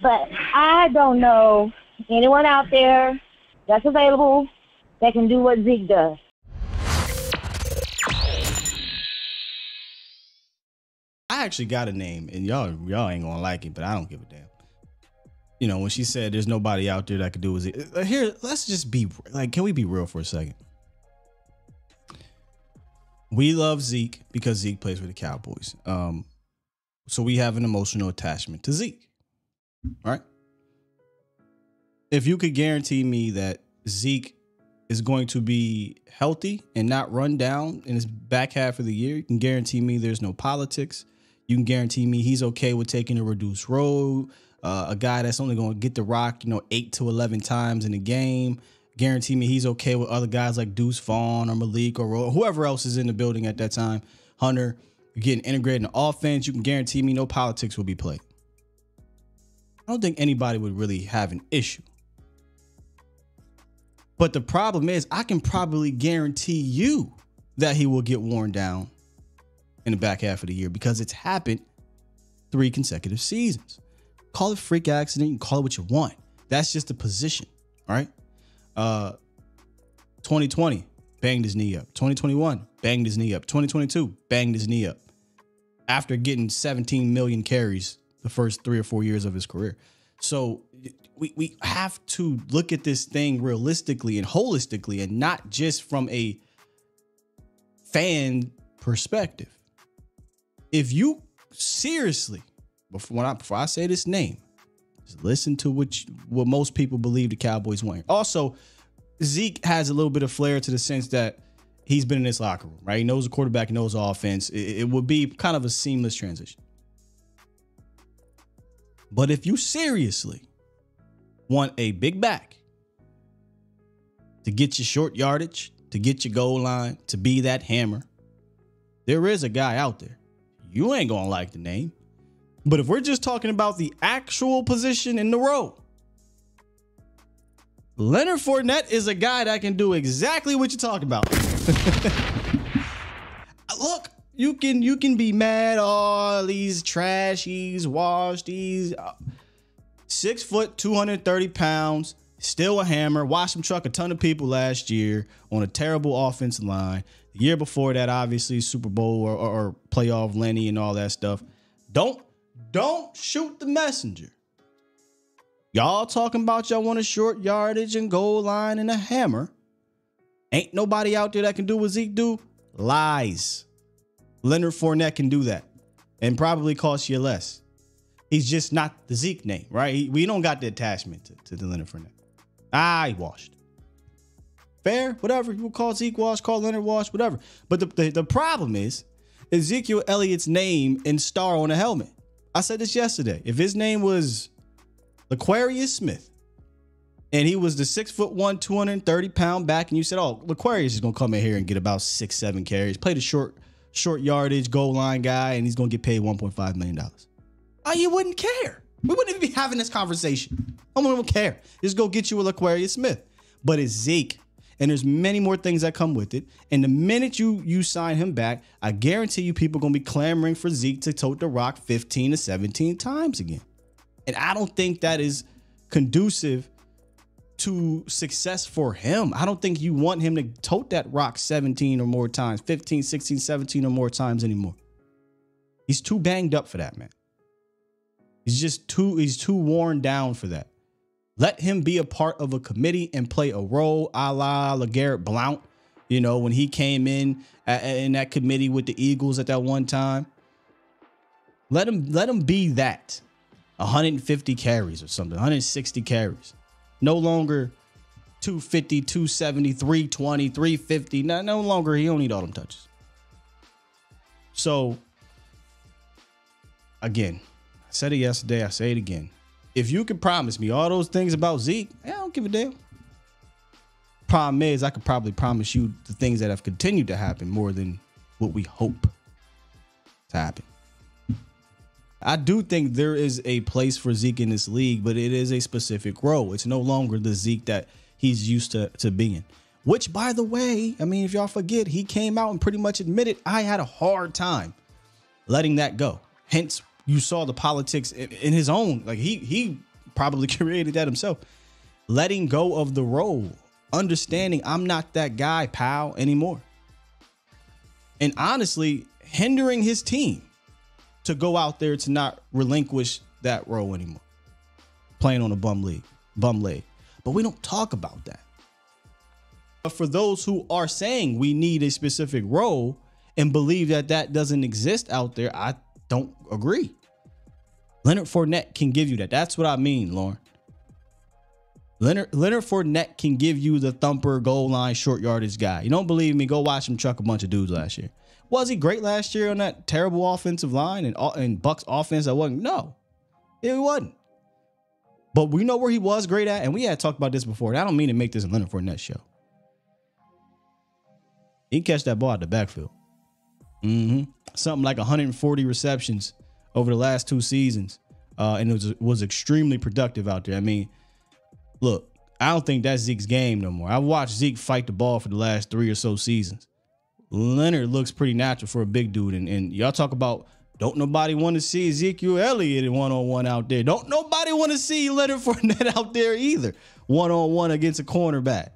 But I don't know anyone out there that's available that can do what Zeke does. I actually got a name, and y'all ain't gonna like it, but I don't give a damn. You know, when she said there's nobody out there that could do what Zeke. Here, let's just be like, can we be real for a second? We love Zeke because Zeke plays for the Cowboys. So we have an emotional attachment to Zeke, right? If you could guarantee me that Zeke is going to be healthy and not run down in his back half of the year, you can guarantee me there's no politics. You can guarantee me he's okay with taking a reduced role, a guy that's only going to get the rock, 8 to 11 times in a game. Guarantee me he's okay with other guys like Deuce Vaughn or Malik or whoever else is in the building at that time. Hunter, getting integrated in the offense. You can guarantee me no politics will be played. I don't think anybody would really have an issue. But the problem is, I can probably guarantee you that he will get worn down in the back half of the year because it's happened 3 consecutive seasons. Call it freak accident. You can call it what you want. That's just the position. All right. 2020, banged his knee up. 2021, banged his knee up. 2022, banged his knee up. After getting 17 million carries the first 3 or 4 years of his career. So we have to look at this thing realistically and holistically and not just from a fan perspective. If you seriously, before I say this name, just listen to what most people believe the Cowboys want. Also, Zeke has a little bit of flair to the sense that he's been in this locker room, right? He knows the quarterback, he knows the offense. It would be kind of a seamless transition. But if you seriously want a big back to get your short yardage, to get your goal line, to be that hammer, there is a guy out there. You ain't gonna like the name. But if we're just talking about the actual position in the row, Leonard Fournette is a guy that can do exactly what you're talking about. Look, you can be mad, all these trash, he's washed, he's 6 foot, 230 pounds, still a hammer. Watched him truck a ton of people last year on a terrible offensive line. The year before that, obviously, Super Bowl or playoff Lenny and all that stuff. Don't shoot the messenger. Y'all talking about y'all want a short yardage and goal line and a hammer. Ain't nobody out there that can do what Zeke do. Lies. Leonard Fournette can do that and probably cost you less. He's just not the Zeke name, right? We don't got the attachment to the Leonard Fournette. He washed. Fair, whatever. You will call Zeke wash, call Leonard wash, whatever. But the problem is Ezekiel Elliott's name and star on a helmet. I said this yesterday. If his name was L'Quarius Smith and he was the 6'1", 230 pound back, and you said, "Oh, L'Quarius is gonna come in here and get about 6-7 carries, play the short yardage goal line guy, and he's gonna get paid $1.5 million." You wouldn't care. We wouldn't even be having this conversation. I wouldn't care. Just go get you a L'Quarius Smith. But it's Zeke, and there's many more things that come with it. And the minute you sign him back, I guarantee you people are gonna be clamoring for Zeke to tote the rock 15 to 17 times again. And I don't think that is conducive to success for him. I don't think you want him to tote that rock 17 or more times, 15, 16, 17 or more times anymore. He's too banged up for that, man. He's too worn down for that. Let him be a part of a committee and play a role a la LeGarrette Blount, when he came in that committee with the Eagles at that one time. Let him be that. 150 carries or something, 160 carries. No longer 250, 270, 320, 350. No longer, he don't need all them touches. So, again, I said it yesterday, I say it again. If you could promise me all those things about Zeke, I don't give a damn. Problem is, I could probably promise you the things that have continued to happen more than what we hope to happen. I do think there is a place for Zeke in this league, but it is a specific role. It's no longer the Zeke that he's used to being. Which, by the way, if y'all forget, he came out and pretty much admitted I had a hard time letting that go. Hence, you saw the politics in his own. Like he probably created that himself. Letting go of the role, understanding I'm not that guy, pal, anymore. And honestly, hindering his team to go out there to not relinquish that role anymore. Playing on a bum leg. But we don't talk about that. But for those who are saying we need a specific role and believe that that doesn't exist out there, I don't agree. Leonard Fournette can give you that. That's what I mean, Lauren. Leonard Fournette can give you the thumper, goal line, short yardage guy. You don't believe me? Go watch him chuck a bunch of dudes last year. Was he great last year on that terrible offensive line and Bucks offense that wasn't? No, he wasn't. But we know where he was great at, and we had talked about this before. I don't mean to make this a Leonard Fournette show. He can catch that ball out the backfield. Something like 140 receptions over the last 2 seasons. And it was extremely productive out there. I mean, look, I don't think that's Zeke's game no more. I've watched Zeke fight the ball for the last 3 or so seasons. Leonard looks pretty natural for a big dude. And y'all talk about, don't nobody want to see Ezekiel Elliott in one-on-one out there. Don't nobody want to see Leonard Fournette out there either. One-on-one against a cornerback.